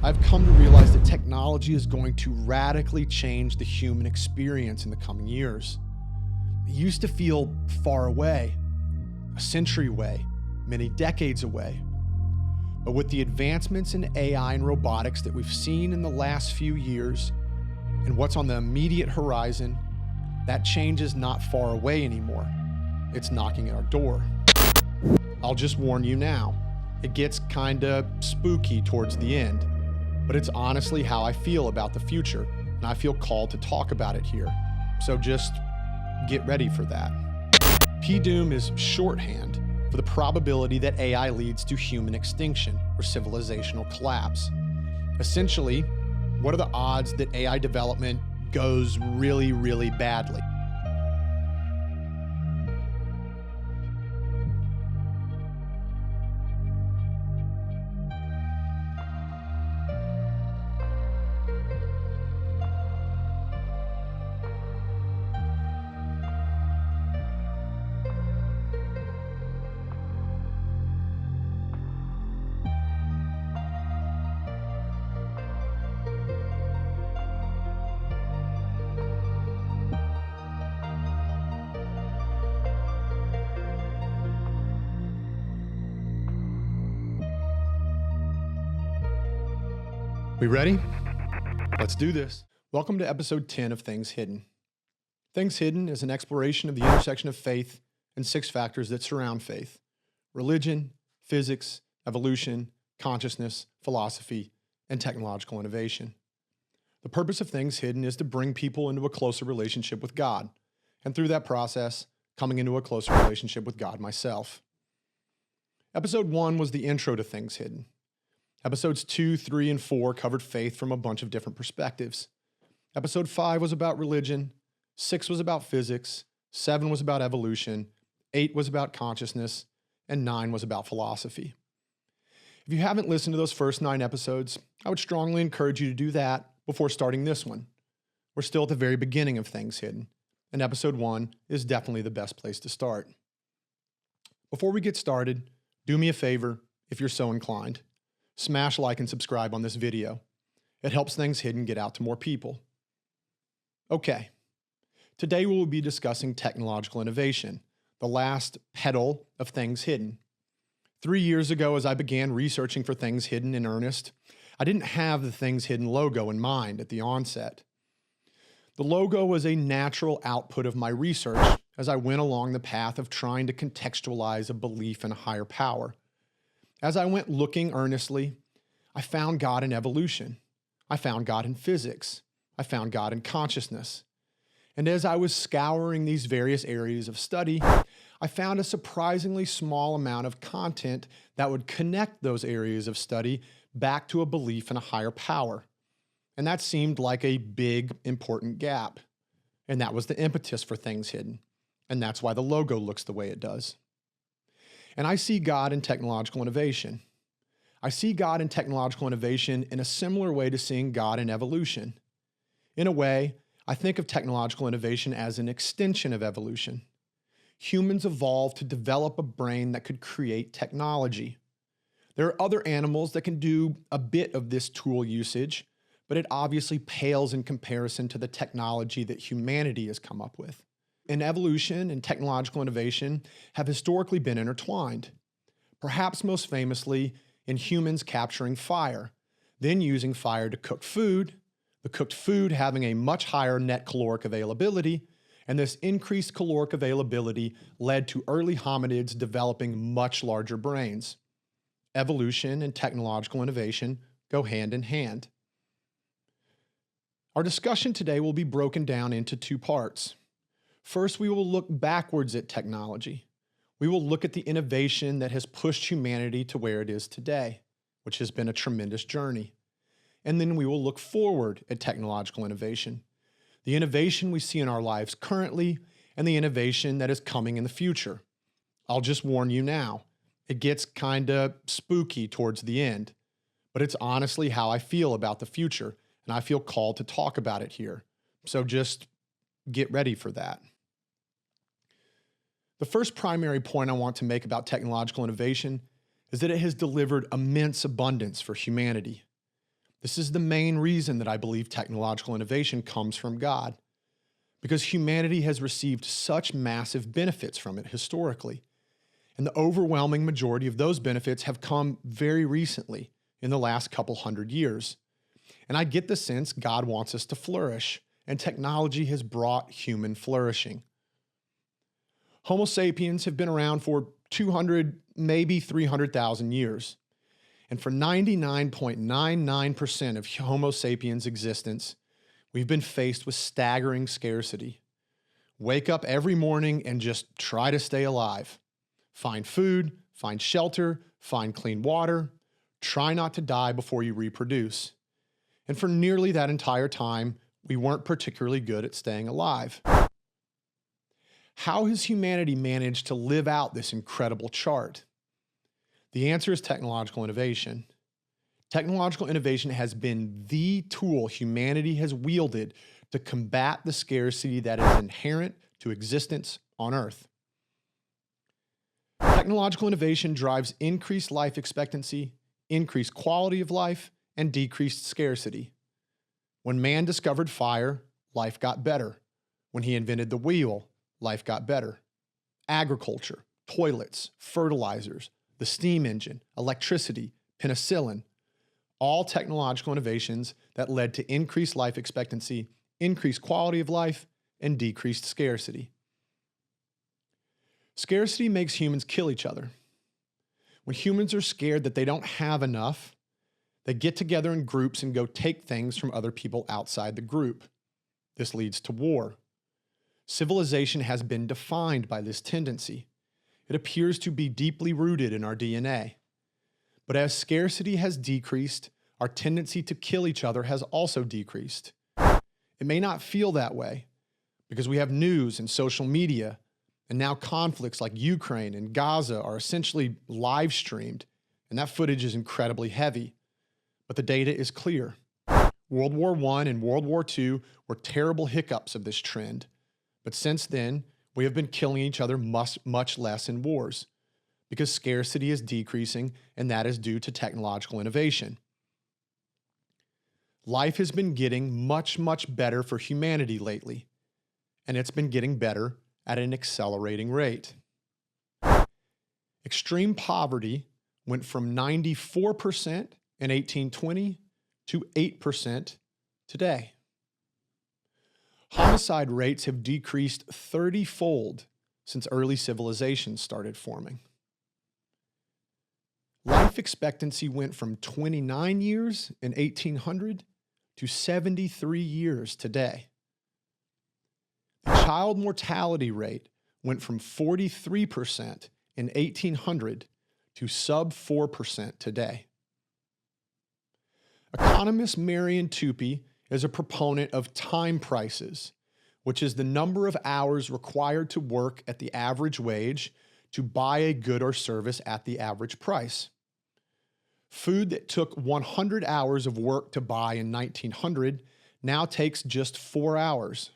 I've come to realize that technology is going to radically change the human experience in the coming years. It used to feel far away, a century away, many decades away. But with the advancements in AI and robotics that we've seen in the last few years and what's on the immediate horizon, that change is not far away anymore. It's knocking at our door. I'll just warn you now, it gets kinda spooky towards the end, but it's honestly how I feel about the future, and I feel called to talk about it here. So just get ready for that. PDOOM is shorthand for the probability that AI leads to human extinction or civilizational collapse. Essentially, what are the odds that AI development goes really, really badly? We ready? Let's do this. Welcome to episode 10 of Things Hidden. Things Hidden is an exploration of the intersection of faith and 6 factors that surround faith: religion, physics, evolution, consciousness, philosophy, and technological innovation. The purpose of Things Hidden is to bring people into a closer relationship with God, and through that process, coming into a closer relationship with God myself. Episode 1 was the intro to Things Hidden. Episodes 2, 3, and 4 covered faith from a bunch of different perspectives. Episode 5 was about religion, 6 was about physics, 7 was about evolution, 8 was about consciousness, and 9 was about philosophy. If you haven't listened to those first 9 episodes, I would strongly encourage you to do that before starting this one. We're still at the very beginning of Things Hidden, and episode 1 is definitely the best place to start. Before we get started, do me a favor if you're so inclined. Smash like and subscribe on this video. It helps Things Hidden get out to more people. Okay, today we will be discussing technological innovation, the last pedal of Things Hidden. 3 years ago, as I began researching for Things Hidden in earnest, I didn't have the Things Hidden logo in mind at the onset. The logo was a natural output of my research as I went along the path of trying to contextualize a belief in a higher power. As I went looking earnestly, I found God in evolution. I found God in physics. I found God in consciousness. And as I was scouring these various areas of study, I found a surprisingly small amount of content that would connect those areas of study back to a belief in a higher power. And that seemed like a big, important gap. And that was the impetus for Things Hidden. And that's why the logo looks the way it does. And I see God in technological innovation. I see God in technological innovation in a similar way to seeing God in evolution. In a way, I think of technological innovation as an extension of evolution. Humans evolved to develop a brain that could create technology. There are other animals that can do a bit of this tool usage, but it obviously pales in comparison to the technology that humanity has come up with. And evolution and technological innovation have historically been intertwined, perhaps most famously in humans capturing fire, then using fire to cook food, the cooked food having a much higher net caloric availability, and this increased caloric availability led to early hominids developing much larger brains. Evolution and technological innovation go hand in hand. Our discussion today will be broken down into 2 parts. First, we will look backwards at technology. We will look at the innovation that has pushed humanity to where it is today, which has been a tremendous journey. And then we will look forward at technological innovation, the innovation we see in our lives currently and the innovation that is coming in the future. I'll just warn you now, it gets kinda spooky towards the end, but it's honestly how I feel about the future, and I feel called to talk about it here. So just get ready for that. The first primary point I want to make about technological innovation is that it has delivered immense abundance for humanity. This is the main reason that I believe technological innovation comes from God, because humanity has received such massive benefits from it historically. And the overwhelming majority of those benefits have come very recently, in the last couple hundred years. And I get the sense God wants us to flourish, and technology has brought human flourishing. Homo sapiens have been around for 200, maybe 300,000 years. And for 99.99% of Homo sapiens' existence, we've been faced with staggering scarcity. Wake up every morning and just try to stay alive. Find food, find shelter, find clean water. Try not to die before you reproduce. And for nearly that entire time, we weren't particularly good at staying alive. How has humanity managed to live out this incredible chart? The answer is technological innovation. Technological innovation has been the tool humanity has wielded to combat the scarcity that is inherent to existence on Earth. Technological innovation drives increased life expectancy, increased quality of life, and decreased scarcity. When man discovered fire, life got better. When he invented the wheel, life got better. Agriculture, toilets, fertilizers, the steam engine, electricity, penicillin, all technological innovations that led to increased life expectancy, increased quality of life, and decreased scarcity. Scarcity makes humans kill each other. When humans are scared that they don't have enough, they get together in groups and go take things from other people outside the group. This leads to war. Civilization has been defined by this tendency. It appears to be deeply rooted in our DNA. But as scarcity has decreased, our tendency to kill each other has also decreased. It may not feel that way because we have news and social media, and now conflicts like Ukraine and Gaza are essentially live streamed, and that footage is incredibly heavy. But the data is clear. World War I and World War II were terrible hiccups of this trend, but since then, we have been killing each other much less in wars because scarcity is decreasing, and that is due to technological innovation. Life has been getting much better for humanity lately, and it's been getting better at an accelerating rate. Extreme poverty went from 94% in 1820 to 8% today. Homicide rates have decreased 30-fold since early civilizations started forming. Life expectancy went from 29 years in 1800 to 73 years today. The child mortality rate went from 43% in 1800 to sub 4% today. Economist Marian Tupy is a proponent of time prices, which is the number of hours required to work at the average wage to buy a good or service at the average price. Food that took 100 hours of work to buy in 1900 now takes just 4 hours.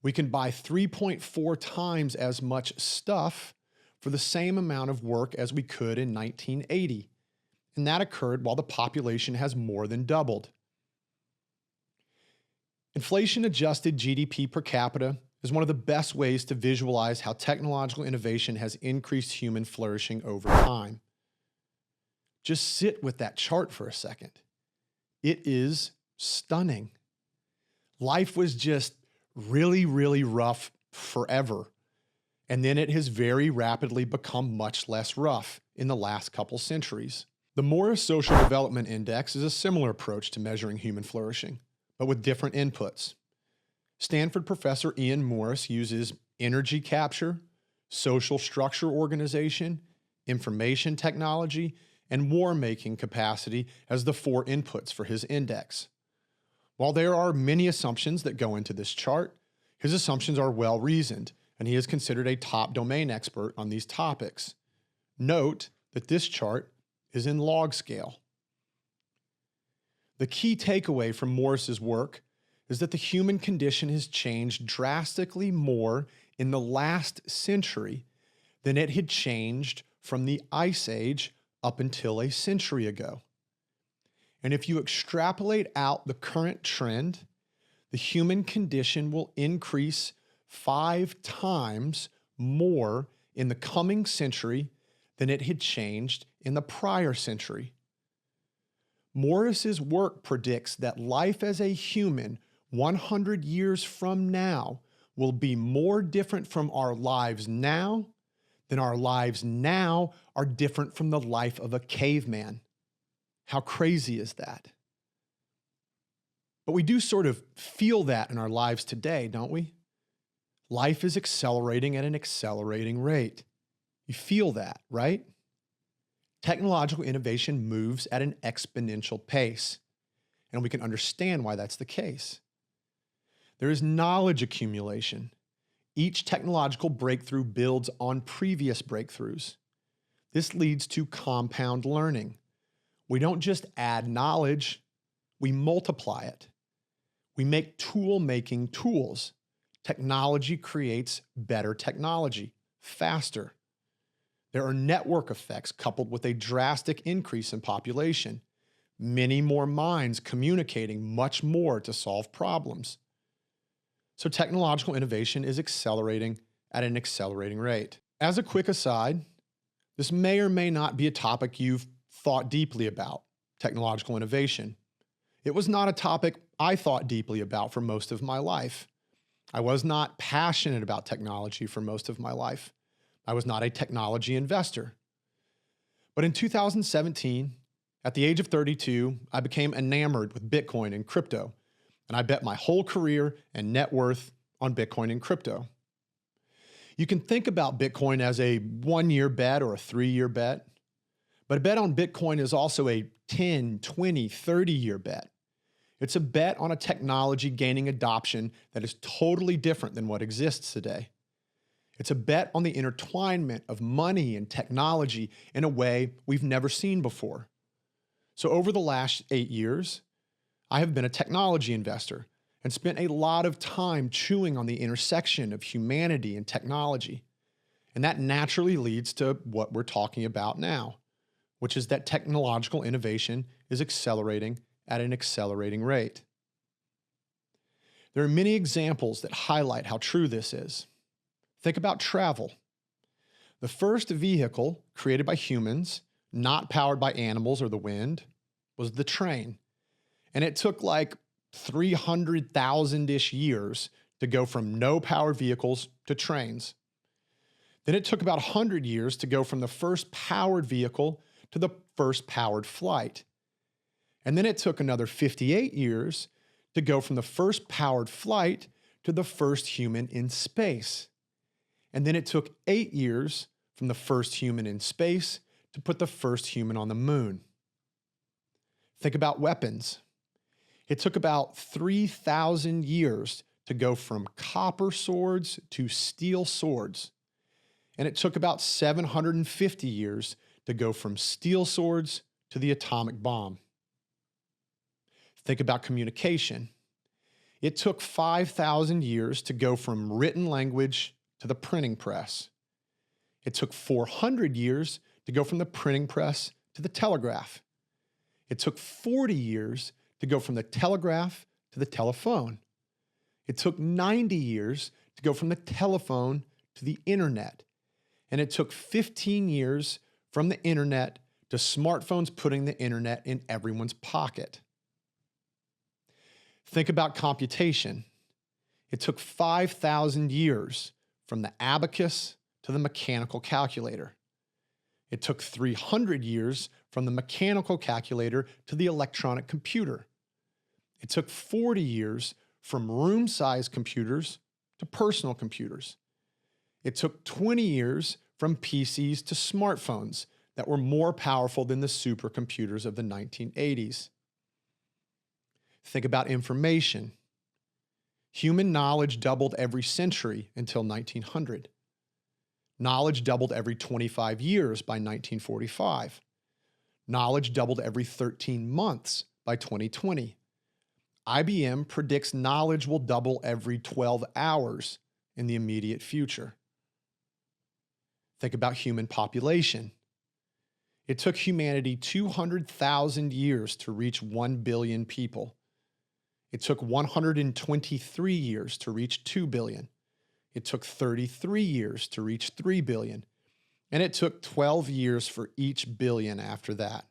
We can buy 3.4 times as much stuff for the same amount of work as we could in 1980, and that occurred while the population has more than doubled. Inflation-adjusted GDP per capita is one of the best ways to visualize how technological innovation has increased human flourishing over time. Just sit with that chart for a second. It is stunning. Life was just really rough forever, and then it has very rapidly become much less rough in the last couple centuries. The Morris Social Development Index is a similar approach to measuring human flourishing, but with different inputs. Stanford professor Ian Morris uses energy capture, social structure organization, information technology, and war-making capacity as the 4 inputs for his index. While there are many assumptions that go into this chart, his assumptions are well-reasoned, and he is considered a top domain expert on these topics. Note that this chart is in log scale. The key takeaway from Morris's work is that the human condition has changed drastically more in the last century than it had changed from the Ice Age up until a century ago. And if you extrapolate out the current trend, the human condition will increase 5 times more in the coming century than it had changed in the prior century. Morris's work predicts that life as a human 100 years from now will be more different from our lives now than our lives now are different from the life of a caveman. How crazy is that? But we do sort of feel that in our lives today, don't we? Life is accelerating at an accelerating rate. You feel that, right? Technological innovation moves at an exponential pace, and we can understand why that's the case. There is knowledge accumulation. Each technological breakthrough builds on previous breakthroughs. This leads to compound learning. We don't just add knowledge, we multiply it. We make tool-making tools. Technology creates better technology, faster. There are network effects coupled with a drastic increase in population. Many more minds communicating much more to solve problems. So technological innovation is accelerating at an accelerating rate. As a quick aside, this may or may not be a topic you've thought deeply about, technological innovation. It was not a topic I thought deeply about for most of my life. I was not passionate about technology for most of my life. I was not a technology investor. But in 2017, at the age of 32, I became enamored with Bitcoin and crypto, and I bet my whole career and net worth on Bitcoin and crypto. You can think about Bitcoin as a 1-year bet or a 3-year bet, but a bet on Bitcoin is also a 10, 20, 30-year bet. It's a bet on a technology gaining adoption that is totally different than what exists today. It's a bet on the intertwinement of money and technology in a way we've never seen before. So over the last 8 years, I have been a technology investor and spent a lot of time chewing on the intersection of humanity and technology. And that naturally leads to what we're talking about now, which is that technological innovation is accelerating at an accelerating rate. There are many examples that highlight how true this is. Think about travel. The first vehicle created by humans, not powered by animals or the wind, was the train. And it took like 300,000-ish years to go from no powered vehicles to trains. Then it took about 100 years to go from the first powered vehicle to the first powered flight. And then it took another 58 years to go from the first powered flight to the first human in space. And then it took 8 years from the first human in space to put the first human on the moon. Think about weapons. It took about 3,000 years to go from copper swords to steel swords. And it took about 750 years to go from steel swords to the atomic bomb. Think about communication. It took 5,000 years to go from written language to the printing press. It took 400 years to go from the printing press to the telegraph. It took 40 years to go from the telegraph to the telephone. It took 90 years to go from the telephone to the internet. And it took 15 years from the internet to smartphones putting the internet in everyone's pocket. Think about computation. It took 5,000 years from the abacus to the mechanical calculator. It took 300 years from the mechanical calculator to the electronic computer. It took 40 years from room-sized computers to personal computers. It took 20 years from PCs to smartphones that were more powerful than the supercomputers of the 1980s. Think about information. Human knowledge doubled every century until 1900. Knowledge doubled every 25 years by 1945. Knowledge doubled every 13 months by 2020. IBM predicts knowledge will double every 12 hours in the immediate future. Think about human population. It took humanity 200,000 years to reach 1 billion people. It took 123 years to reach 2 billion. It took 33 years to reach 3 billion. And it took 12 years for each billion after that.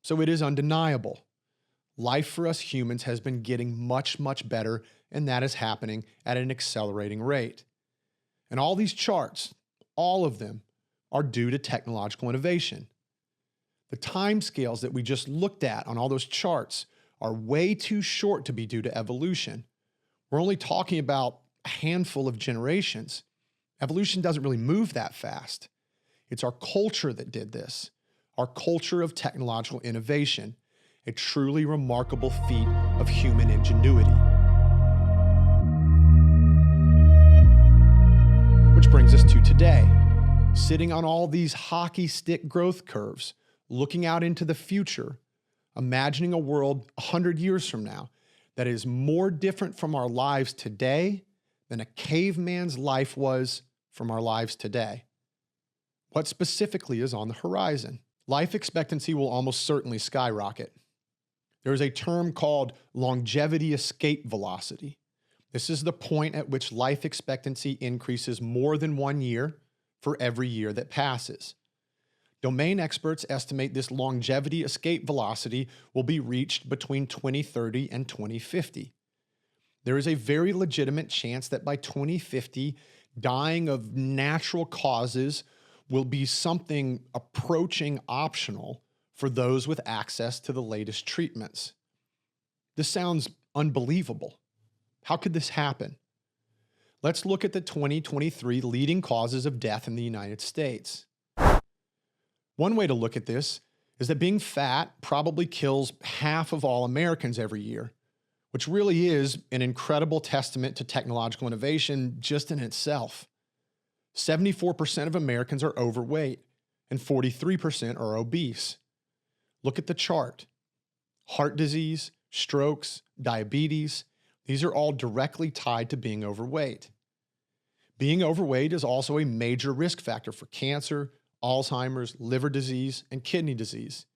So it is undeniable. Life for us humans has been getting much, much better, and that is happening at an accelerating rate. And all these charts, all of them, are due to technological innovation. The timescales that we just looked at on all those charts are way too short to be due to evolution. We're only talking about a handful of generations. Evolution doesn't really move that fast. It's our culture that did this, our culture of technological innovation, a truly remarkable feat of human ingenuity. Which brings us to today. Sitting on all these hockey stick growth curves, looking out into the future, imagining a world 100 years from now that is more different from our lives today than a caveman's life was from our lives today. What specifically is on the horizon? Life expectancy will almost certainly skyrocket. There is a term called longevity escape velocity. This is the point at which life expectancy increases more than 1 year for every year that passes. Domain experts estimate this longevity escape velocity will be reached between 2030 and 2050. There is a very legitimate chance that by 2050, dying of natural causes will be something approaching optional for those with access to the latest treatments. This sounds unbelievable. How could this happen? Let's look at the 2023 leading causes of death in the United States. One way to look at this is that being fat probably kills half of all Americans every year, which really is an incredible testament to technological innovation just in itself. 74% of Americans are overweight and 43% are obese. Look at the chart. Heart disease, strokes, diabetes, these are all directly tied to being overweight. Being overweight is also a major risk factor for cancer, Alzheimer's, liver disease, and kidney disease.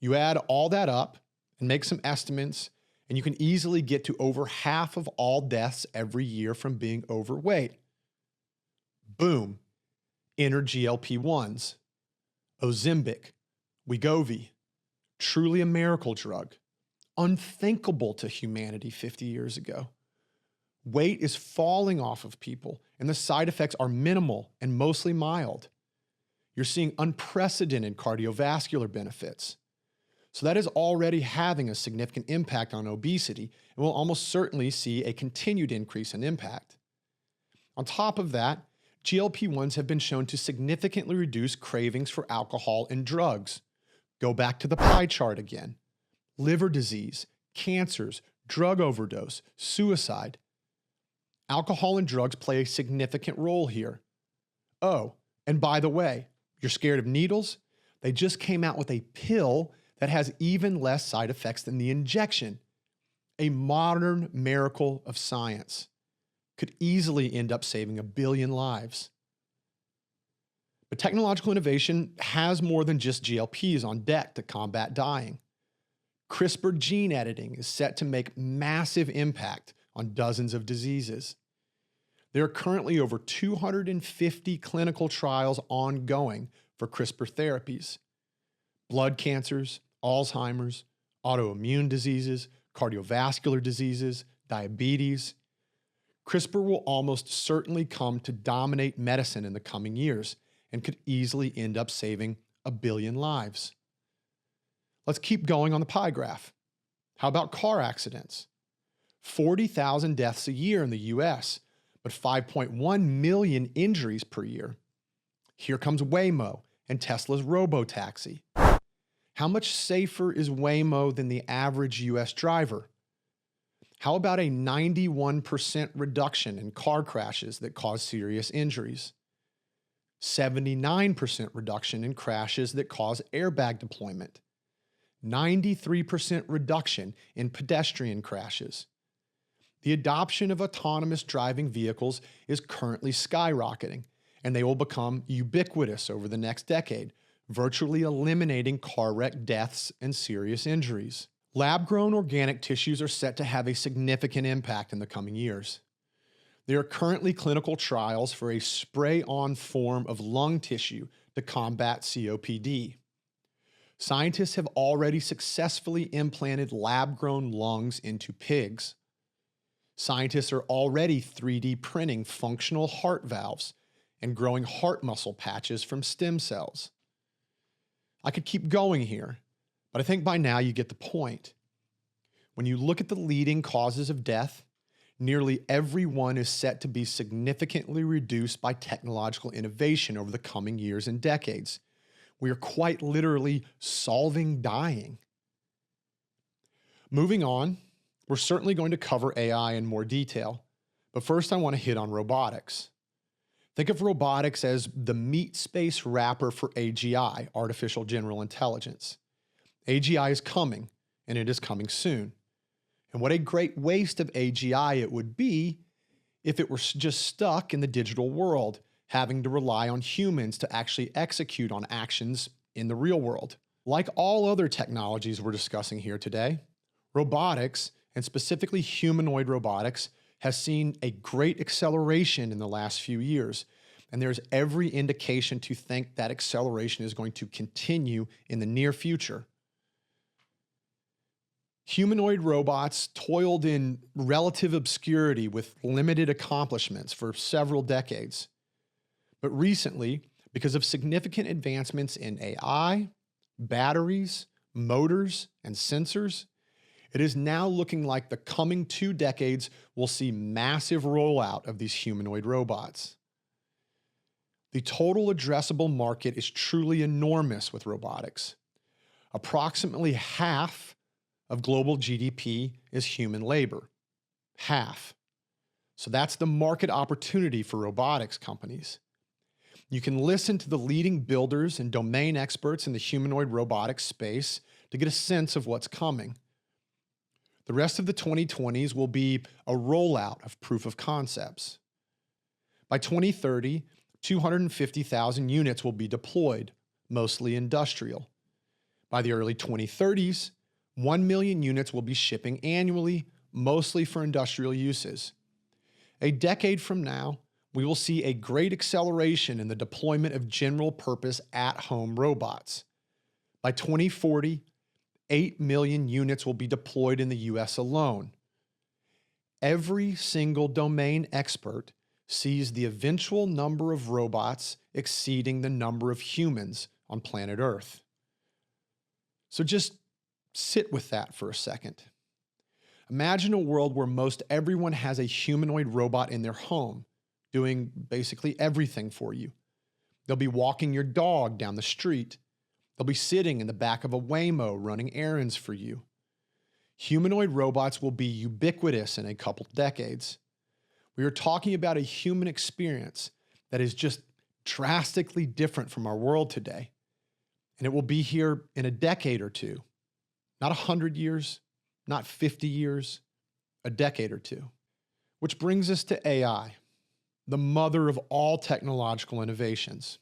You add all that up and make some estimates, and you can easily get to over half of all deaths every year from being overweight. Boom. Enter GLP-1s, Ozempic, Wegovy, truly a miracle drug, unthinkable to humanity 50 years ago. Weight is falling off of people, and the side effects are minimal and mostly mild. You're seeing unprecedented cardiovascular benefits. So that is already having a significant impact on obesity, and we'll almost certainly see a continued increase in impact. On top of that, GLP-1s have been shown to significantly reduce cravings for alcohol and drugs. Go back to the pie chart again. Liver disease, cancers, drug overdose, suicide. Alcohol and drugs play a significant role here. Oh, and by the way, you're scared of needles? They just came out with a pill that has even less side effects than the injection. A modern miracle of science. Could easily end up saving 1 billion lives. But technological innovation has more than just GLPs on deck to combat dying. CRISPR gene editing is set to make massive impact on dozens of diseases. There are currently over 250 clinical trials ongoing for CRISPR therapies. Blood cancers, Alzheimer's, autoimmune diseases, cardiovascular diseases, diabetes. CRISPR will almost certainly come to dominate medicine in the coming years and could easily end up saving 1 billion lives. Let's keep going on the pie graph. How about car accidents? 40,000 deaths a year in the US, but 5.1 million injuries per year. Here comes Waymo and Tesla's Robotaxi. How much safer is Waymo than the average US driver? How about a 91% reduction in car crashes that cause serious injuries? 79% reduction in crashes that cause airbag deployment. 93% reduction in pedestrian crashes. The adoption of autonomous driving vehicles is currently skyrocketing, and they will become ubiquitous over the next decade, virtually eliminating car wreck deaths and serious injuries. Lab-grown organic tissues are set to have a significant impact in the coming years. There are currently clinical trials for a spray-on form of lung tissue to combat COPD. Scientists have already successfully implanted lab-grown lungs into pigs. Scientists are already 3D printing functional heart valves and growing heart muscle patches from stem cells. I could keep going here, but I think by now you get the point. When you look at the leading causes of death, nearly every one is set to be significantly reduced by technological innovation over the coming years and decades. We are quite literally solving dying. Moving on, we're certainly going to cover AI in more detail, but first I want to hit on robotics. Think of robotics as the meat space wrapper for AGI, artificial general intelligence. AGI is coming, and it is coming soon. And what a great waste of AGI it would be if it were just stuck in the digital world, having to rely on humans to actually execute on actions in the real world. Like all other technologies we're discussing here today, robotics, and specifically humanoid robotics, has seen a great acceleration in the last few years, and there's every indication to think that acceleration is going to continue in the near future. Humanoid robots toiled in relative obscurity with limited accomplishments for several decades. But recently, because of significant advancements in AI, batteries, motors, and sensors, it is now looking like the coming 2 decades will see massive rollout of these humanoid robots. The total addressable market is truly enormous with robotics. Approximately half of global GDP is human labor. Half. So that's the market opportunity for robotics companies. You can listen to the leading builders and domain experts in the humanoid robotics space to get a sense of what's coming. The rest of the 2020s will be a rollout of proof of concepts. By 2030, 250,000 units will be deployed, mostly industrial. By the early 2030s, 1 million units will be shipping annually, mostly for industrial uses. A decade from now, we will see a great acceleration in the deployment of general-purpose at-home robots. By 2040, 8 million units will be deployed in the US alone. Every single domain expert sees the eventual number of robots exceeding the number of humans on planet Earth. So just sit with that for a second. Imagine a world where most everyone has a humanoid robot in their home, doing basically everything for you. They'll be walking your dog down the street. They'll be sitting in the back of a Waymo running errands for you. Humanoid robots will be ubiquitous in a couple decades. We are talking about a human experience that is just drastically different from our world today. And it will be here in a decade or two. Not 100 years, not 50 years, a decade or two. Which brings us to AI, the mother of all technological innovations.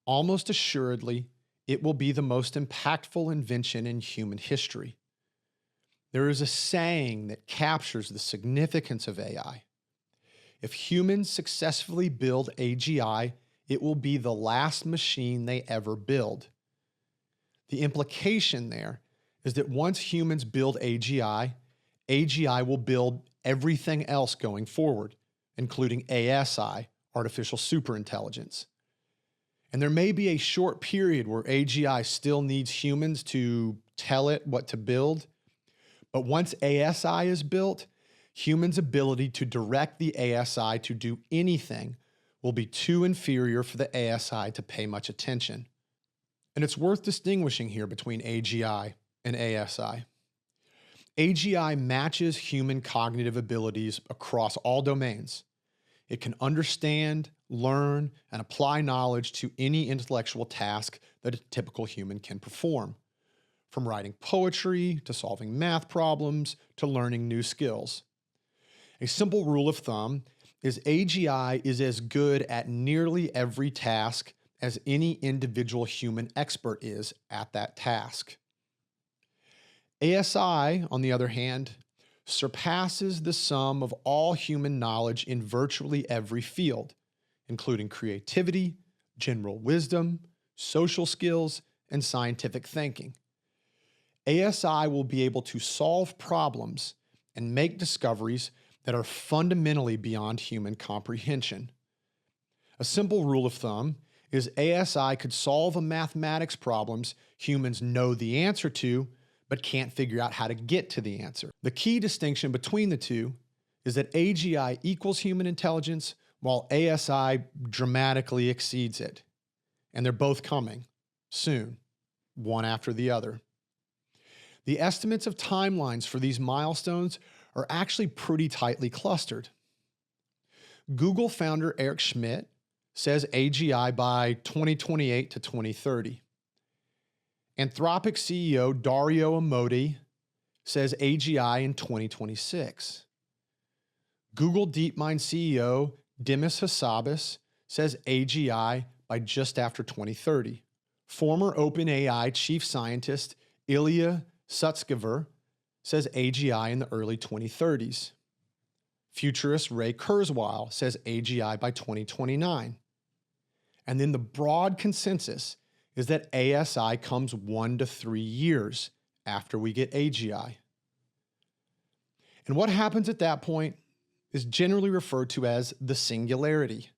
Almost assuredly, it will be the most impactful invention in human history. There is a saying that captures the significance of AI. If humans successfully build AGI, it will be the last machine they ever build. The implication there is that once humans build AGI, AGI will build everything else going forward, including ASI, artificial superintelligence. And there may be a short period where AGI still needs humans to tell it what to build, but once ASI is built, humans' ability to direct the ASI to do anything will be too inferior for the ASI to pay much attention. And it's worth distinguishing here between AGI and ASI. AGI matches human cognitive abilities across all domains. It can understand, learn, and apply knowledge to any intellectual task that a typical human can perform, from writing poetry to solving math problems to learning new skills. A simple rule of thumb is AGI is as good at nearly every task as any individual human expert is at that task. ASI, on the other hand, surpasses the sum of all human knowledge in virtually every field, including creativity, general wisdom, social skills, and scientific thinking. ASI will be able to solve problems and make discoveries that are fundamentally beyond human comprehension. A simple rule of thumb is ASI could solve a mathematics problems humans know the answer to, but can't figure out how to get to the answer. The key distinction between the two is that AGI equals human intelligence, while ASI dramatically exceeds it. And they're both coming soon, one after the other. The estimates of timelines for these milestones are actually pretty tightly clustered. Google founder Eric Schmidt says AGI by 2028 to 2030. Anthropic CEO Dario Amodei says AGI in 2026. Google DeepMind CEO Demis Hassabis says AGI by just after 2030. Former OpenAI chief scientist Ilya Sutskever says AGI in the early 2030s. Futurist Ray Kurzweil says AGI by 2029. And then the broad consensus is that ASI comes 1 to 3 years after we get AGI. And what happens at that point is generally referred to as the singularity.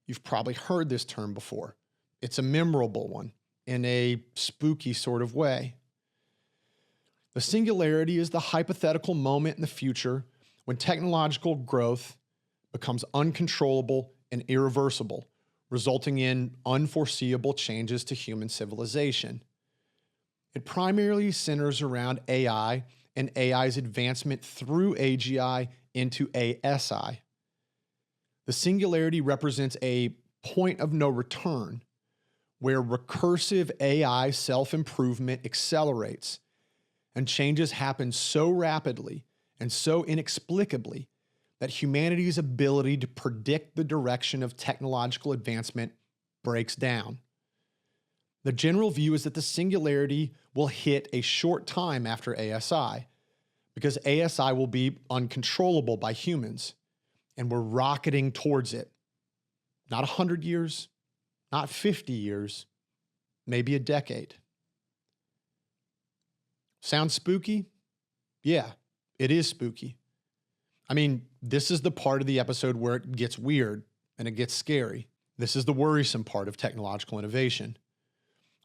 You've probably heard this term before. It's a memorable one in a spooky sort of way. The singularity is the hypothetical moment in the future when technological growth becomes uncontrollable and irreversible, resulting in unforeseeable changes to human civilization. It primarily centers around AI and AI's advancement through AGI into ASI. The singularity represents a point of no return where recursive AI self-improvement accelerates and changes happen so rapidly and so inexplicably that humanity's ability to predict the direction of technological advancement breaks down. The general view is that the singularity will hit a short time after ASI, because ASI will be uncontrollable by humans, and we're rocketing towards it. Not 100 years, not 50 years, maybe a decade. Sounds spooky? Yeah, it is spooky. I mean, this is the part of the episode where it gets weird and it gets scary. This is the worrisome part of technological innovation.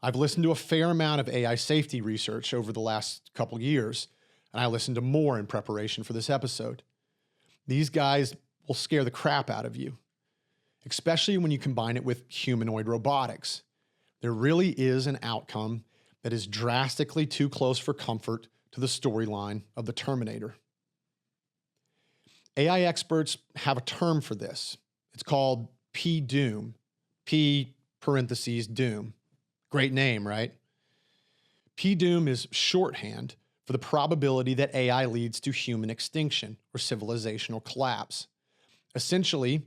I've listened to a fair amount of AI safety research over the last couple years, and I listened to more in preparation for this episode. These guys will scare the crap out of you, especially when you combine it with humanoid robotics. There really is an outcome that is drastically too close for comfort to the storyline of the Terminator. AI experts have a term for this. It's called P-doom. P parentheses doom. Great name, right? P-doom is shorthand for the probability that AI leads to human extinction or civilizational collapse. Essentially,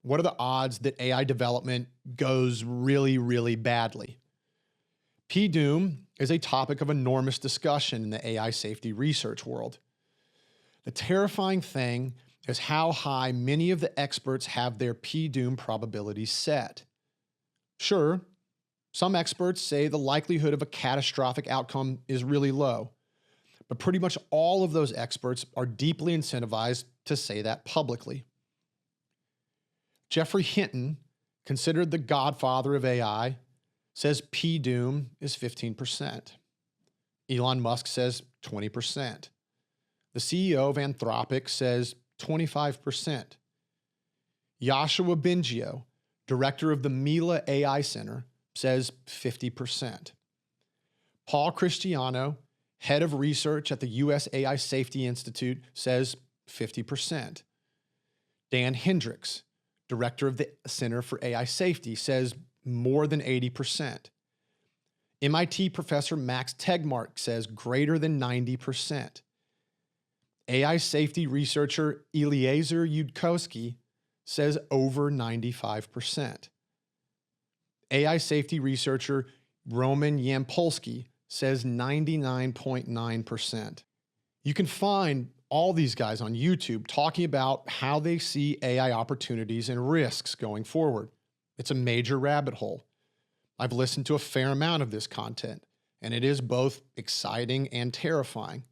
what are the odds that AI development goes really, really badly? P-doom is a topic of enormous discussion in the AI safety research world. The terrifying thing is how high many of the experts have their P-doom probabilities set. Sure, some experts say the likelihood of a catastrophic outcome is really low, but pretty much all of those experts are deeply incentivized to say that publicly. Geoffrey Hinton, considered the godfather of AI, says P-doom is 15%. Elon Musk says 20%. The CEO of Anthropic says 25%. Yoshua Bengio, director of the Mila AI Center, says 50%. Paul Christiano, head of research at the U.S. AI Safety Institute, says 50%. Dan Hendricks, director of the Center for AI Safety, says more than 80%. MIT professor Max Tegmark says greater than 90%. AI safety researcher Eliezer Yudkowsky says over 95%. AI safety researcher Roman Yampolsky says 99.9%. You can find all these guys on YouTube talking about how they see AI opportunities and risks going forward. It's a major rabbit hole. I've listened to a fair amount of this content, and it is both exciting and terrifying.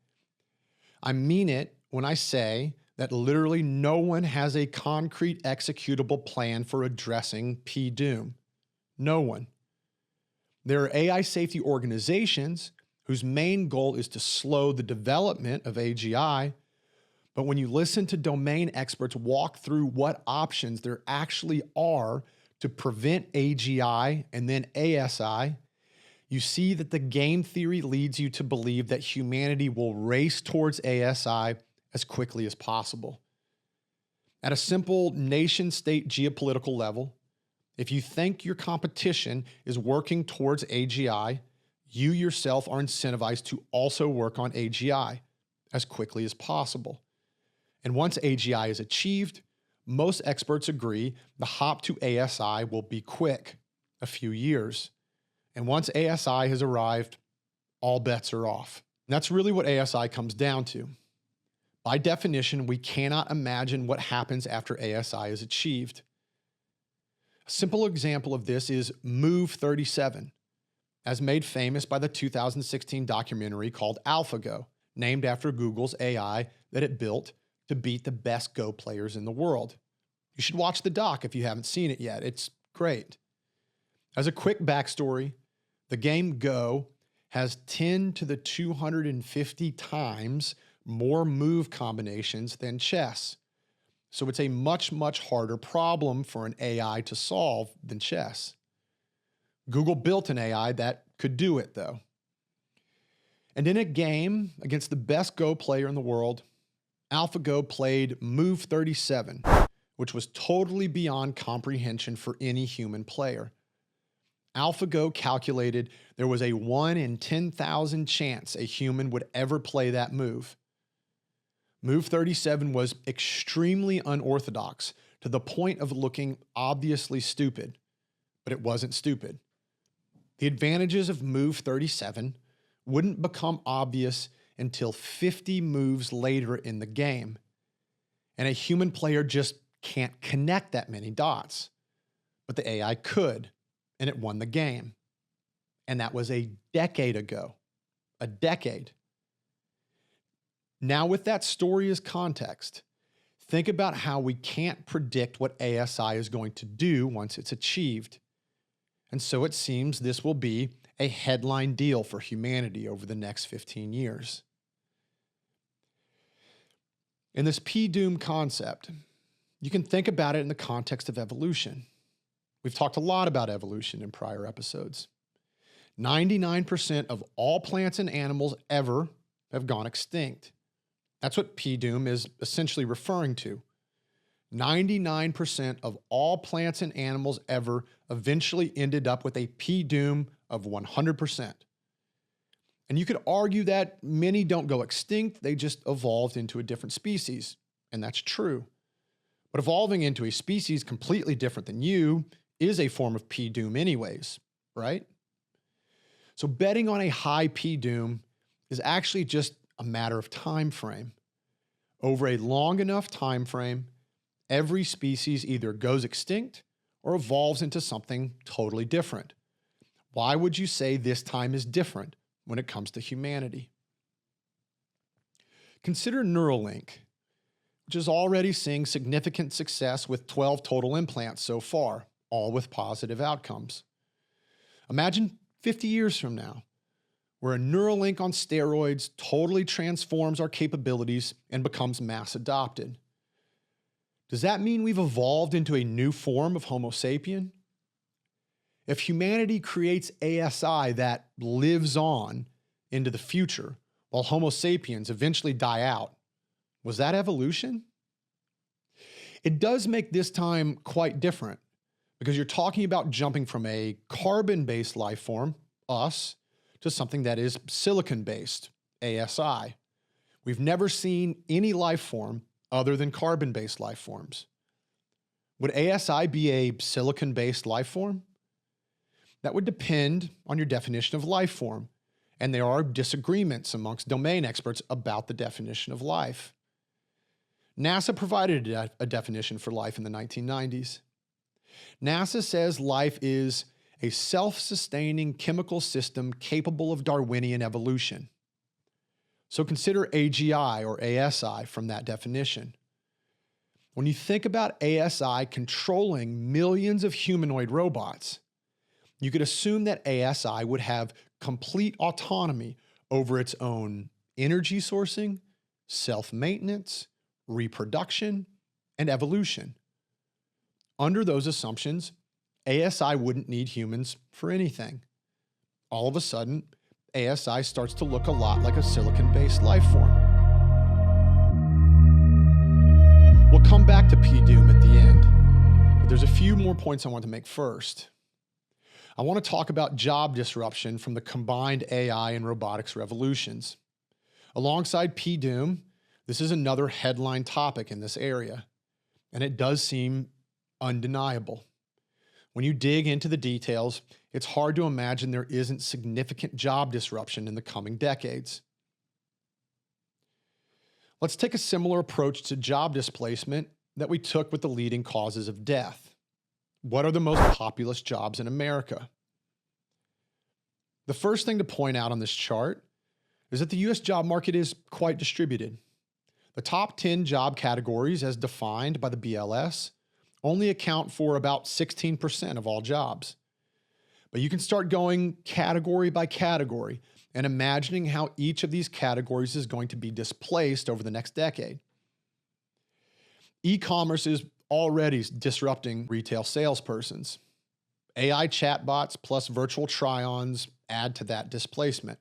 I mean it when I say that literally no one has a concrete executable plan for addressing P-Doom. No one. There are AI safety organizations whose main goal is to slow the development of AGI, but when you listen to domain experts walk through what options there actually are to prevent AGI and then ASI, you see that the game theory leads you to believe that humanity will race towards ASI as quickly as possible. At a simple nation-state geopolitical level, if you think your competition is working towards AGI, you yourself are incentivized to also work on AGI as quickly as possible. And once AGI is achieved, most experts agree the hop to ASI will be quick, a few years. And once ASI has arrived, all bets are off. And that's really what ASI comes down to. By definition, we cannot imagine what happens after ASI is achieved. A simple example of this is Move 37, as made famous by the 2016 documentary called AlphaGo, named after Google's AI that it built to beat the best Go players in the world. You should watch the doc if you haven't seen it yet. It's great. As a quick backstory, the game Go has 10 to the 250 times more move combinations than chess. So it's a much, much harder problem for an AI to solve than chess. Google built an AI that could do it, though. And in a game against the best Go player in the world, AlphaGo played Move 37, which was totally beyond comprehension for any human player. AlphaGo calculated there was a 1 in 10,000 chance a human would ever play that move. Move 37 was extremely unorthodox to the point of looking obviously stupid, but it wasn't stupid. The advantages of Move 37 wouldn't become obvious until 50 moves later in the game, and a human player just can't connect that many dots. But the AI could, and it won the game. And that was a decade ago. A decade. Now, with that story as context, think about how we can't predict what ASI is going to do once it's achieved. And so it seems this will be a headline deal for humanity over the next 15 years. In this P-Doom concept, you can think about it in the context of evolution. We've talked a lot about evolution in prior episodes. 99% of all plants and animals ever have gone extinct. That's what P-Doom is essentially referring to. 99% of all plants and animals ever eventually ended up with a P-Doom of 100%. And you could argue that many don't go extinct, they just evolved into a different species. And that's true. But evolving into a species completely different than you is a form of P-Doom anyways, right? So betting on a high P-Doom is actually just a matter of time frame. Over a long enough time frame, every species either goes extinct or evolves into something totally different. Why would you say this time is different when it comes to humanity? Consider Neuralink, which is already seeing significant success with 12 total implants so far, all with positive outcomes. Imagine 50 years from now, where a Neuralink on steroids totally transforms our capabilities and becomes mass adopted. Does that mean we've evolved into a new form of Homo sapien? If humanity creates ASI that lives on into the future while Homo sapiens eventually die out, was that evolution? It does make this time quite different because you're talking about jumping from a carbon-based life form, us, to something that is silicon-based, ASI. We've never seen any life form other than carbon-based life forms. Would ASI be a silicon-based life form? That would depend on your definition of life form, and there are disagreements amongst domain experts about the definition of life. NASA provided a definition for life in the 1990s. NASA says life is a self-sustaining chemical system capable of Darwinian evolution. So consider AGI or ASI from that definition. When you think about ASI controlling millions of humanoid robots, you could assume that ASI would have complete autonomy over its own energy sourcing, self-maintenance, reproduction, and evolution. Under those assumptions, ASI wouldn't need humans for anything. All of a sudden, ASI starts to look a lot like a silicon-based life form. We'll come back to P-Doom at the end, but there's a few more points I want to make first. I want to talk about job disruption from the combined AI and robotics revolutions. Alongside P-Doom, this is another headline topic in this area, and it does seem undeniable. When you dig into the details, it's hard to imagine there isn't significant job disruption in the coming decades. Let's take a similar approach to job displacement that we took with the leading causes of death. What are the most populous jobs in America? The first thing to point out on this chart is that the U.S. job market is quite distributed. The top 10 job categories, as defined by the BLS, only account for about 16% of all jobs. But you can start going category by category and imagining how each of these categories is going to be displaced over the next decade. E-commerce is already disrupting retail salespersons. AI chatbots plus virtual try-ons add to that displacement.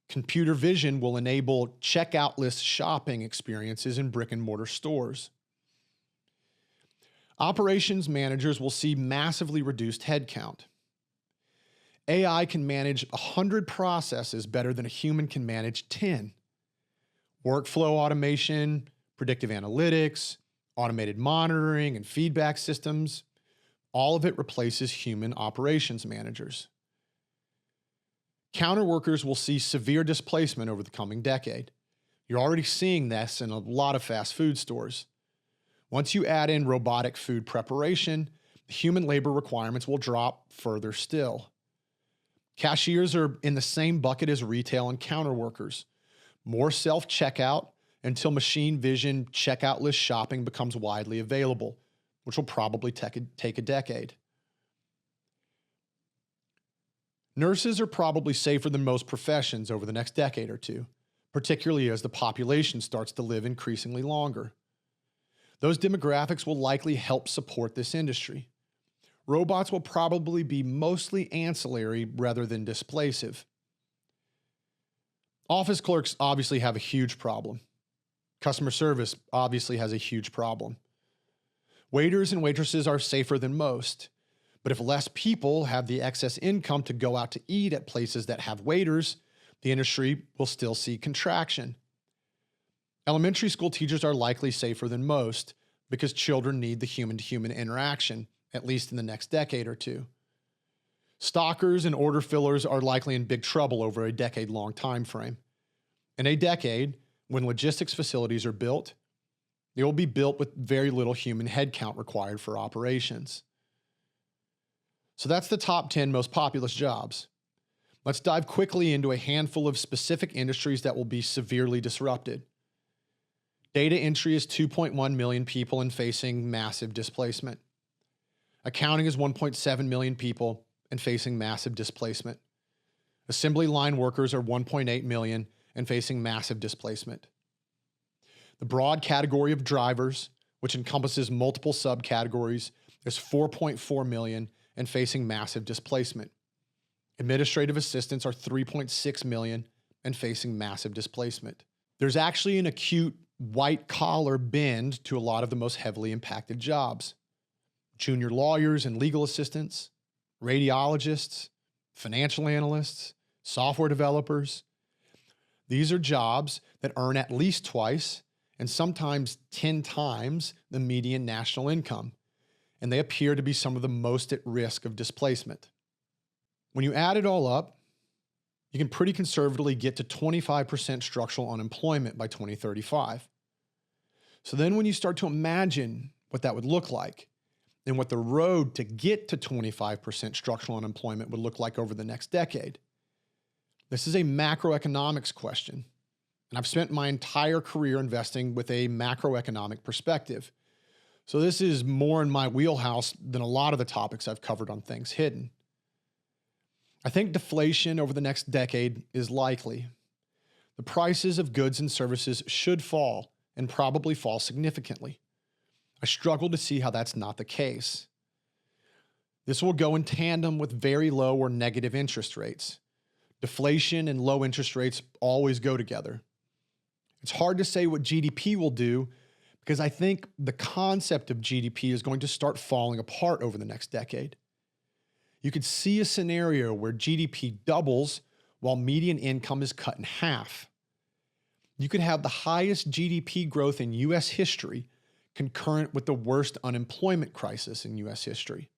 Computer vision will enable checkout-less shopping experiences in brick-and-mortar stores. Operations managers will see massively reduced headcount. AI can manage 100 processes better than a human can manage 10. Workflow automation, predictive analytics, automated monitoring and feedback systems, all of it replaces human operations managers. Counter workers will see severe displacement over the coming decade. You're already seeing this in a lot of fast food stores. Once you add in robotic food preparation, human labor requirements will drop further still. Cashiers are in the same bucket as retail and counter workers. More self-checkout until machine vision checkout-less shopping becomes widely available, which will probably take a decade. Nurses are probably safer than most professions over the next decade or two, particularly as the population starts to live increasingly longer. Those demographics will likely help support this industry. Robots will probably be mostly ancillary rather than displacive. Office clerks obviously have a huge problem. Customer service obviously has a huge problem. Waiters and waitresses are safer than most, but if less people have the excess income to go out to eat at places that have waiters, the industry will still see contraction. Elementary school teachers are likely safer than most because children need the human-to-human interaction, at least in the next decade or two. Stockers and order fillers are likely in big trouble over a decade-long time frame. In a decade, when logistics facilities are built, they will be built with very little human headcount required for operations. So that's the top 10 most populous jobs. Let's dive quickly into a handful of specific industries that will be severely disrupted. Data entry is 2.1 million people and facing massive displacement. Accounting is 1.7 million people and facing massive displacement. Assembly line workers are 1.8 million and facing massive displacement. The broad category of drivers, which encompasses multiple subcategories, is 4.4 million and facing massive displacement. Administrative assistants are 3.6 million and facing massive displacement. There's actually an acute white-collar bend to a lot of the most heavily impacted jobs. Junior lawyers and legal assistants, radiologists, financial analysts, software developers. These are jobs that earn at least twice and sometimes 10 times the median national income, and they appear to be some of the most at risk of displacement. When you add it all up, you can pretty conservatively get to 25% structural unemployment by 2035. So then when you start to imagine what that would look like and what the road to get to 25% structural unemployment would look like over the next decade, this is a macroeconomics question. And I've spent my entire career investing with a macroeconomic perspective. So this is more in my wheelhouse than a lot of the topics I've covered on Things Hidden. I think deflation over the next decade is likely. The prices of goods and services should fall and probably fall significantly. I struggle to see how that's not the case. This will go in tandem with very low or negative interest rates. Deflation and low interest rates always go together. It's hard to say what GDP will do because I think the concept of GDP is going to start falling apart over the next decade. You could see a scenario where GDP doubles while median income is cut in half. You could have the highest GDP growth in U.S. history concurrent with the worst unemployment crisis in U.S. history.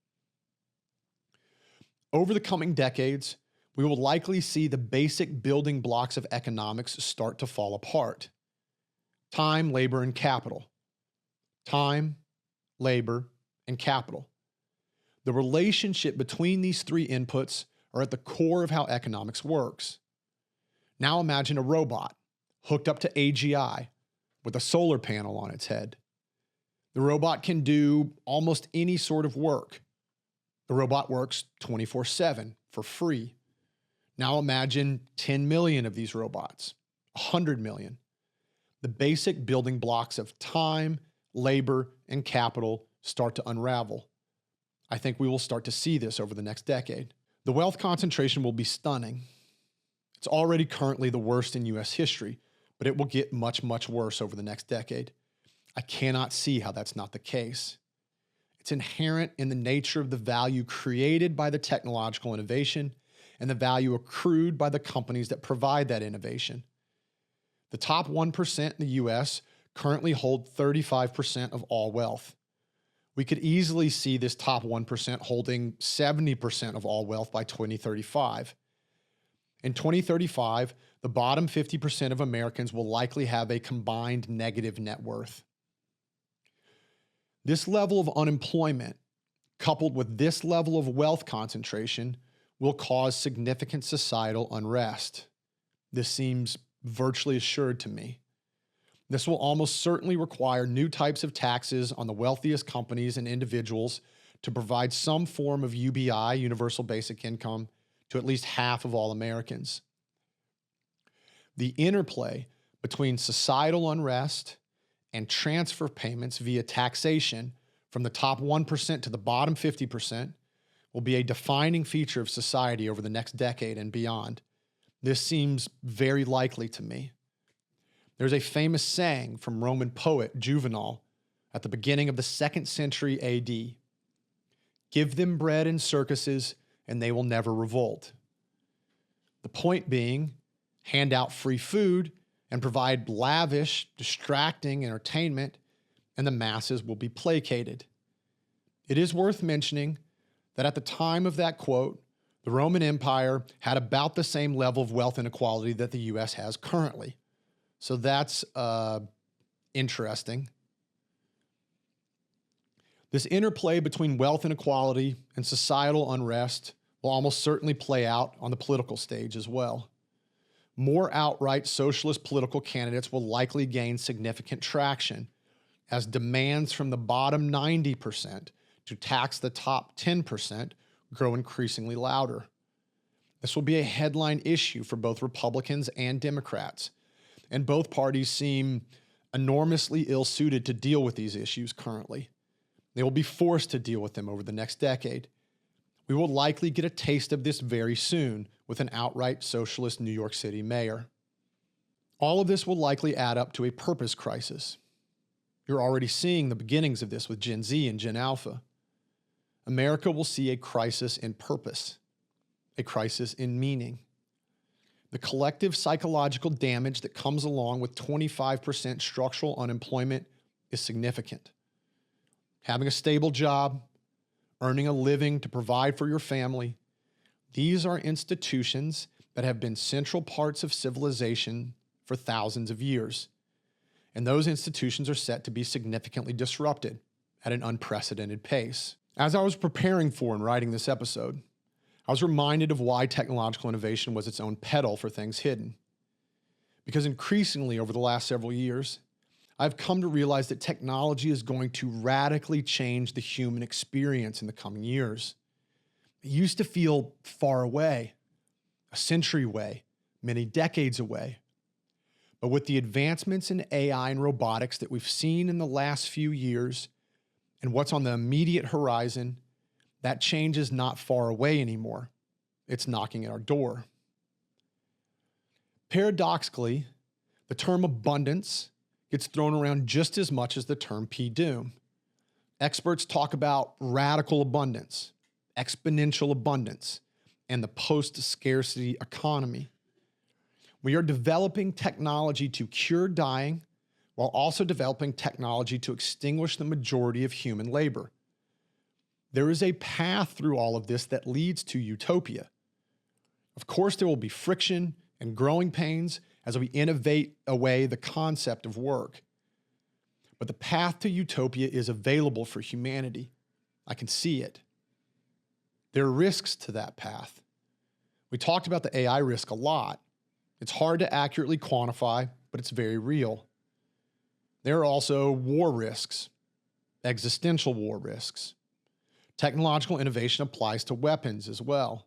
Over the coming decades, we will likely see the basic building blocks of economics start to fall apart. Time, labor, and capital. Time, labor, and capital. The relationship between these three inputs are at the core of how economics works. Now imagine a robot hooked up to AGI with a solar panel on its head. The robot can do almost any sort of work. The robot works 24/7 for free. Now imagine 10 million of these robots, 100 million. The basic building blocks of time, labor, and capital start to unravel. I think we will start to see this over the next decade. The wealth concentration will be stunning. It's already currently the worst in U.S. history, but it will get much, much worse over the next decade. I cannot see how that's not the case. It's inherent in the nature of the value created by the technological innovation and the value accrued by the companies that provide that innovation. The top 1% in the U.S. currently hold 35% of all wealth. We could easily see this top 1% holding 70% of all wealth by 2035. In 2035, the bottom 50% of Americans will likely have a combined negative net worth. This level of unemployment, coupled with this level of wealth concentration, will cause significant societal unrest. This seems virtually assured to me. This will almost certainly require new types of taxes on the wealthiest companies and individuals to provide some form of UBI, universal basic income, to at least half of all Americans. The interplay between societal unrest and transfer payments via taxation from the top 1% to the bottom 50% will be a defining feature of society over the next decade and beyond. This seems very likely to me. There's a famous saying from Roman poet Juvenal at the beginning of the 2nd century AD. Give them bread and circuses, and they will never revolt. The point being, hand out free food and provide lavish, distracting entertainment, and the masses will be placated. It is worth mentioning that at the time of that quote, the Roman Empire had about the same level of wealth inequality that the U.S. has currently. So that's interesting. This interplay between wealth inequality and societal unrest will almost certainly play out on the political stage as well. More outright socialist political candidates will likely gain significant traction as demands from the bottom 90% to tax the top 10% grow increasingly louder. This will be a headline issue for both Republicans and Democrats, and both parties seem enormously ill-suited to deal with these issues currently. They will be forced to deal with them over the next decade. We will likely get a taste of this very soon with an outright socialist New York City mayor. All of this will likely add up to a purpose crisis. You're already seeing the beginnings of this with Gen Z and Gen Alpha. America will see a crisis in purpose, a crisis in meaning. The collective psychological damage that comes along with 25% structural unemployment is significant. Having a stable job, earning a living to provide for your family, These are institutions that have been central parts of civilization for thousands of years. And those institutions are set to be significantly disrupted at an unprecedented pace. As I was preparing for and writing this episode, I was reminded of why technological innovation was its own pedal for Things Hidden. Because increasingly over the last several years, I've come to realize that technology is going to radically change the human experience in the coming years. It used to feel far away, a century away, many decades away. But with the advancements in AI and robotics that we've seen in the last few years and what's on the immediate horizon, that change is not far away anymore. It's knocking at our door. Paradoxically, the term abundance gets thrown around just as much as the term P-doom. Experts talk about radical abundance, exponential abundance, and the post-scarcity economy. We are developing technology to cure dying while also developing technology to extinguish the majority of human labor. There is a path through all of this that leads to utopia. Of course, there will be friction and growing pains as we innovate away the concept of work. But the path to utopia is available for humanity. I can see it. There are risks to that path. We talked about the AI risk a lot. It's hard to accurately quantify, but it's very real. There are also war risks, existential war risks. Technological innovation applies to weapons as well.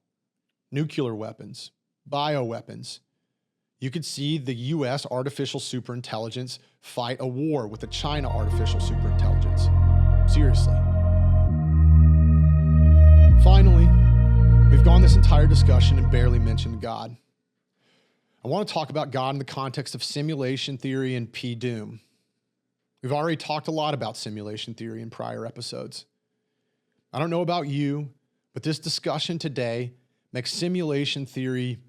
Nuclear weapons, bioweapons. You could see the US artificial superintelligence fight a war with the China artificial superintelligence. Seriously. Finally, we've gone this entire discussion and barely mentioned God. I want to talk about God in the context of simulation theory and P-doom. We've already talked a lot about simulation theory in prior episodes. I don't know about you, but this discussion today makes simulation theory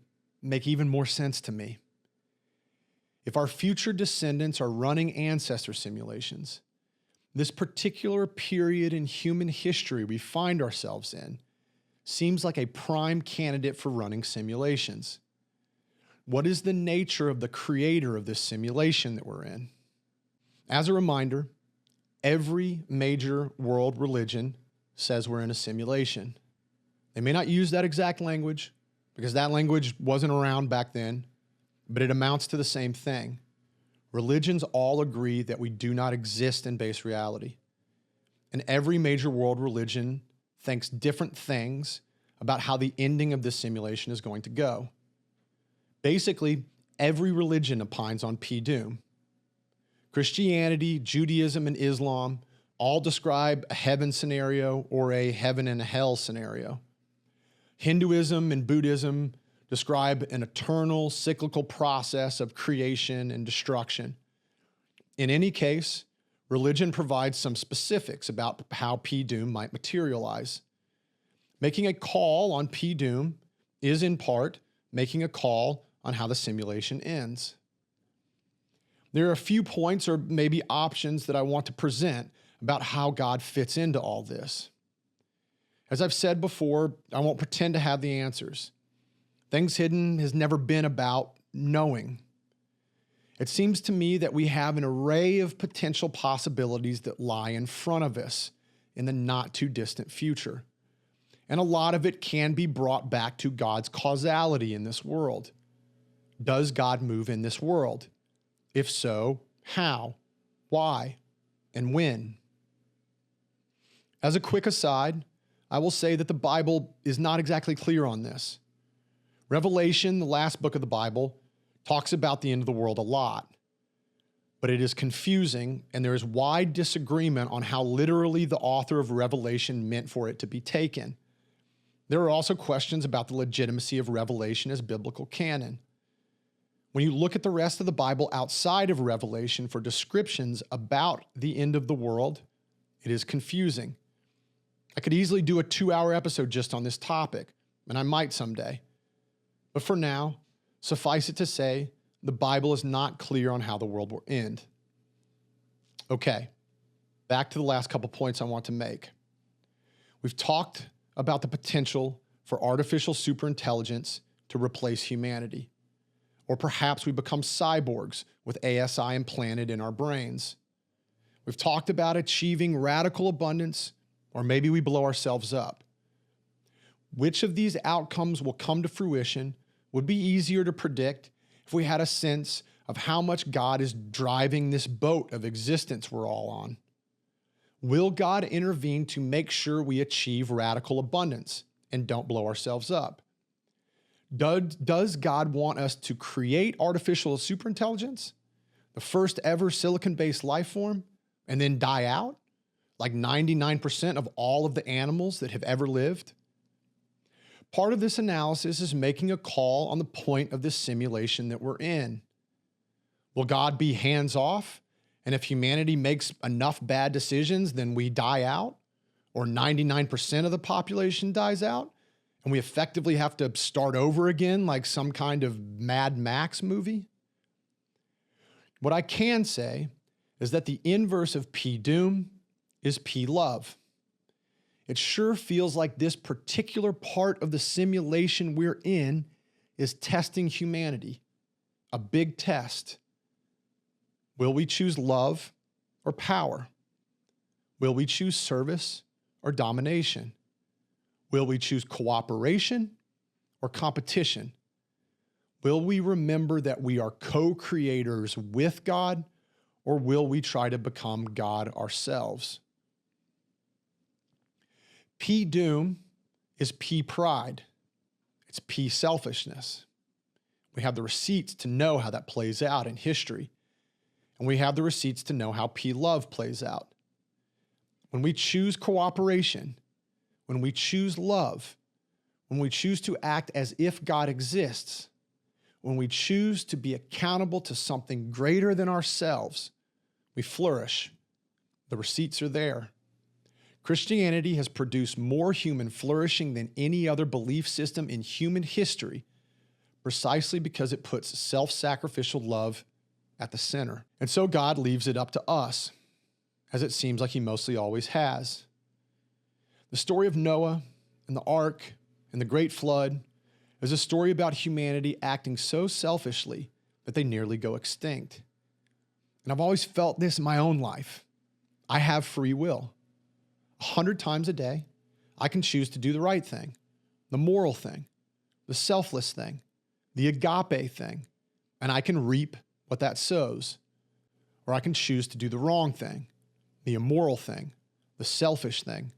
make even more sense to me. If our future descendants are running ancestor simulations, this particular period in human history we find ourselves in seems like a prime candidate for running simulations. What is the nature of the creator of this simulation that we're in? As a reminder, every major world religion says we're in a simulation. They may not use that exact language because that language wasn't around back then, but it amounts to the same thing. Religions all agree that we do not exist in base reality. And every major world religion thinks different things about how the ending of this simulation is going to go. Basically, every religion opines on P-doom. Christianity, Judaism, and Islam all describe a heaven scenario or a heaven and a hell scenario. Hinduism and Buddhism describe an eternal cyclical process of creation and destruction. In any case, religion provides some specifics about how P-doom might materialize. Making a call on P-doom is in part making a call on how the simulation ends. There are a few points or maybe options that I want to present about how God fits into all this. As I've said before, I won't pretend to have the answers. Things Hidden has never been about knowing. It seems to me that we have an array of potential possibilities that lie in front of us in the not too distant future. And a lot of it can be brought back to God's causality in this world. Does God move in this world? If so, how, why, and when? As a quick aside, I will say that the Bible is not exactly clear on this. Revelation, the last book of the Bible, talks about the end of the world a lot. But it is confusing, and there is wide disagreement on how literally the author of Revelation meant for it to be taken. There are also questions about the legitimacy of Revelation as biblical canon. When you look at the rest of the Bible outside of Revelation for descriptions about the end of the world, it is confusing. I could easily do a 2-hour episode just on this topic, and I might someday. But for now, suffice it to say, the Bible is not clear on how the world will end. Okay, back to the last couple points I want to make. We've talked about the potential for artificial superintelligence to replace humanity. Or perhaps we become cyborgs with ASI implanted in our brains. We've talked about achieving radical abundance, or maybe we blow ourselves up. Which of these outcomes will come to fruition would be easier to predict if we had a sense of how much God is driving this boat of existence we're all on. Will God intervene to make sure we achieve radical abundance and don't blow ourselves up? Does God want us to create artificial superintelligence, the first ever silicon-based life form, and then die out, like 99% of all of the animals that have ever lived? Part of this analysis is making a call on the point of this simulation that we're in. Will God be hands-off? And if humanity makes enough bad decisions, then we die out? Or 99% of the population dies out? And we effectively have to start over again like some kind of Mad Max movie? What I can say is that the inverse of P-doom is P-love. It sure feels like this particular part of the simulation we're in is testing humanity, a big test. Will we choose love or power? Will we choose service or domination? Will we choose cooperation or competition? Will we remember that we are co-creators with God, or will we try to become God ourselves? P-doom is P-pride. It's P-selfishness. We have the receipts to know how that plays out in history. And we have the receipts to know how P-love plays out. When we choose cooperation, when we choose love, when we choose to act as if God exists, when we choose to be accountable to something greater than ourselves, we flourish. The receipts are there. Christianity has produced more human flourishing than any other belief system in human history, precisely because it puts self-sacrificial love at the center. And so God leaves it up to us, as it seems like he mostly always has. The story of Noah and the ark and the great flood is a story about humanity acting so selfishly that they nearly go extinct. And I've always felt this in my own life. I have free will. 100 times a day, I can choose to do the right thing, the moral thing, the selfless thing, the agape thing, and I can reap what that sows. Or I can choose to do the wrong thing, the immoral thing, the selfish thing,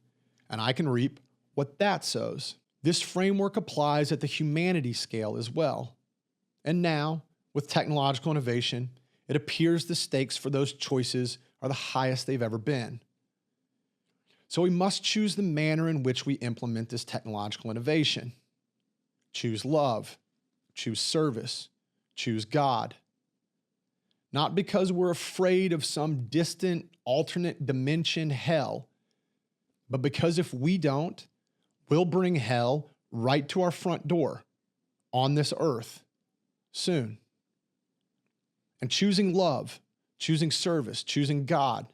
and I can reap what that sows. This framework applies at the humanity scale as well. And now, with technological innovation, it appears the stakes for those choices are the highest they've ever been. So we must choose the manner in which we implement this technological innovation. Choose love, choose service, choose God. Not because we're afraid of some distant alternate dimension hell, but because if we don't, we'll bring hell right to our front door on this earth soon. And choosing love, choosing service, choosing God,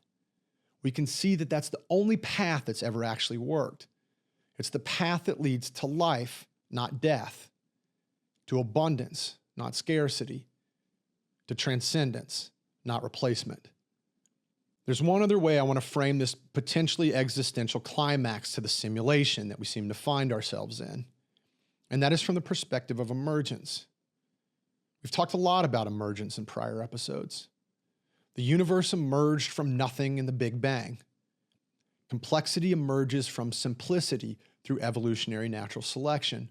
we can see that that's the only path that's ever actually worked. It's the path that leads to life, not death, to abundance, not scarcity, to transcendence, not replacement. There's one other way I want to frame this potentially existential climax to the simulation that we seem to find ourselves in, and that is from the perspective of emergence. We've talked a lot about emergence in prior episodes. The universe emerged from nothing in the Big Bang. Complexity emerges from simplicity through evolutionary natural selection.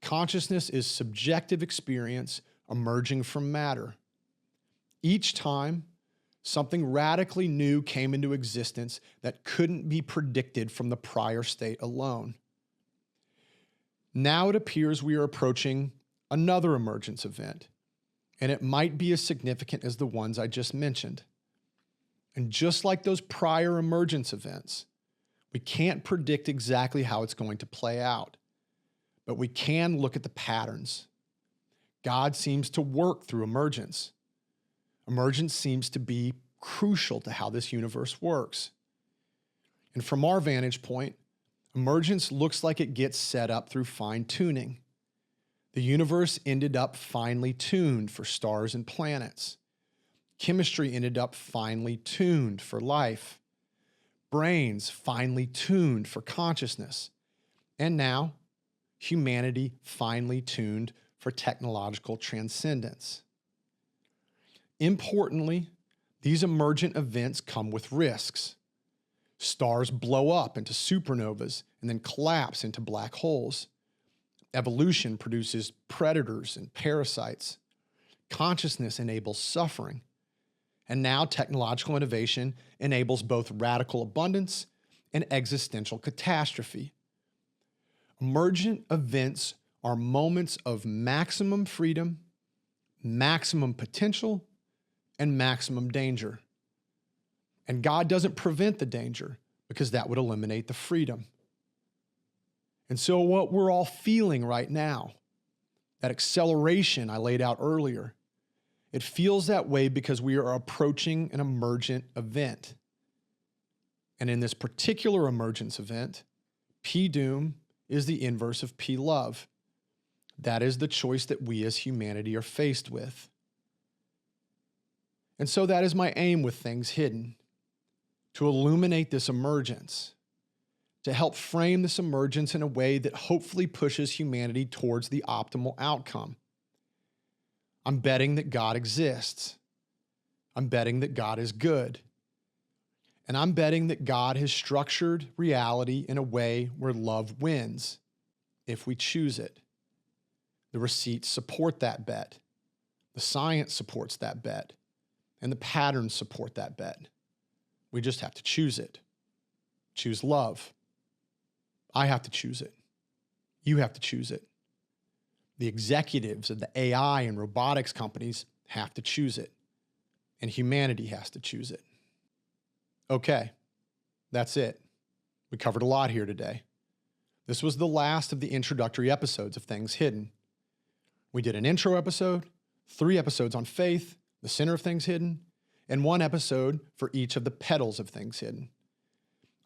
Consciousness is subjective experience emerging from matter. Each time, something radically new came into existence that couldn't be predicted from the prior state alone. Now it appears we are approaching another emergence event, and it might be as significant as the ones I just mentioned. And just like those prior emergence events, we can't predict exactly how it's going to play out, but we can look at the patterns. God seems to work through emergence. Emergence seems to be crucial to how this universe works. And from our vantage point, Emergence looks like it gets set up through fine-tuning. The universe ended up finely tuned for stars and planets. Chemistry ended up finely tuned for life. Brains finely tuned for consciousness. And now, humanity finely tuned for technological transcendence. Importantly, these emergent events come with risks. Stars blow up into supernovas and then collapse into black holes. Evolution produces predators and parasites. Consciousness enables suffering. And now technological innovation enables both radical abundance and existential catastrophe. Emergent events are moments of maximum freedom, maximum potential, and maximum danger. And God doesn't prevent the danger because that would eliminate the freedom. And so what we're all feeling right now, that acceleration I laid out earlier, it feels that way because we are approaching an emergent event. And in this particular emergence event, P-doom is the inverse of P-love. That is the choice that we as humanity are faced with. And so that is my aim with Things Hidden, to illuminate this emergence, to help frame this emergence in a way that hopefully pushes humanity towards the optimal outcome. I'm betting that God exists. I'm betting that God is good. And I'm betting that God has structured reality in a way where love wins, if we choose it. The receipts support that bet. The science supports that bet. And the patterns support that bet. We just have to choose it. Choose love. I have to choose it. You have to choose it. The executives of the AI and robotics companies have to choose it. And humanity has to choose it. Okay, that's it. We covered a lot here today. This was the last of the introductory episodes of Things Hidden. We did an intro episode, 3 episodes on faith, the center of Things Hidden, and 1 episode for each of the petals of Things Hidden.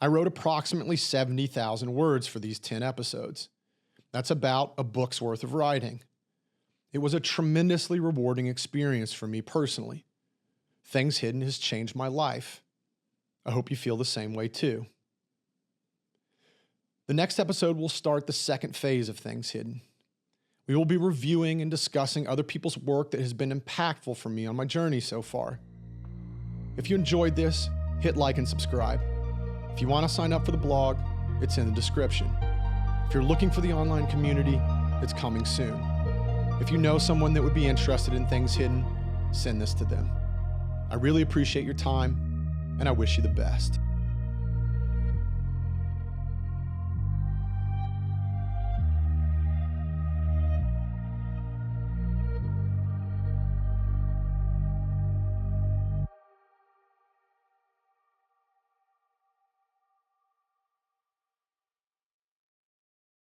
I wrote approximately 70,000 words for these 10 episodes. That's about a book's worth of writing. It was a tremendously rewarding experience for me personally. Things Hidden has changed my life. I hope you feel the same way too. The next episode will start the second phase of Things Hidden. We will be reviewing and discussing other people's work that has been impactful for me on my journey so far. If you enjoyed this, hit like and subscribe. If you want to sign up for the blog, it's in the description. If you're looking for the online community, it's coming soon. If you know someone that would be interested in Things Hidden, send this to them. I really appreciate your time, and I wish you the best.